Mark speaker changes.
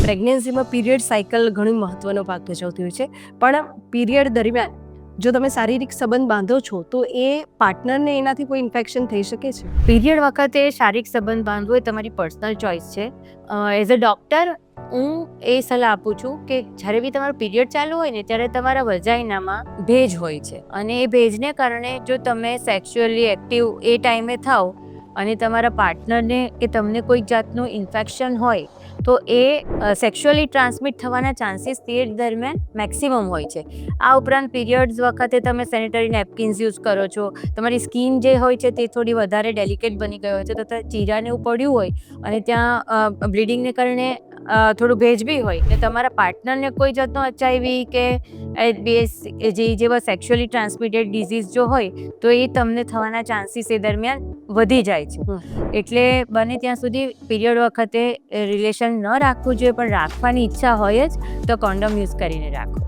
Speaker 1: પ્રેગ્નન્સીમાં period cycle ઘણું મહત્ત્વનો ભાગ ભજવતી હોય છે, પણ પીરિયડ દરમિયાન જો તમે શારીરિક સંબંધ બાંધો છો તો એ પાર્ટનરને એનાથી કોઈ ઇન્ફેક્શન થઈ શકે છે?
Speaker 2: પીરિયડ વખતે શારીરિક સંબંધ બાંધવો એ તમારી પર્સનલ ચોઇસ છે. એઝ અ ડૉક્ટર હું એ સલાહ આપું છું કે જ્યારે બી તમારું પીરિયડ ચાલુ હોય ને ત્યારે તમારા વજાઇનામાં ભેજ હોય છે, અને એ ભેજને કારણે જો તમે સેક્સ્યુઅલી એક્ટિવ એ ટાઈમે થાઓ અને તમારા પાર્ટનરને કે તમને કોઈક જાતનું ઇન્ફેક્શન હોય તો એ સેક્સ્યુઅલી ટ્રાન્સમિટ થવાના ચાન્સીસ પીરિયડ દરમિયાન મેક્સિમમ હોય છે. આ ઉપરાંત પીરિયડ્સ વખતે તમે સેનિટરી નેપકિન્સ યુઝ કરો છો, તમારી સ્કિન જે હોય છે તે થોડી વધારે ડેલિકેટ બની ગઈ હોય છે, તો ચીરાને એવું પડ્યું હોય અને ત્યાં બ્લીડિંગને કારણે થોડું ભેજ બી હોય ને તમારા પાર્ટનરને કોઈ જાતનો HIV કે જેવા સેક્સ્યુઅલી ટ્રાન્સમિટેડ ડિઝીઝ જો હોય તો એ તમને થવાના ચાન્સીસ એ દરમિયાન વધી જાય છે. એટલે બને ત્યાં સુધી પીરિયડ વખતે રિલેશન ન રાખવું જોઈએ, પણ રાખવાની ઈચ્છા હોય જ તો કોન્ડોમ યુઝ કરીને રાખો.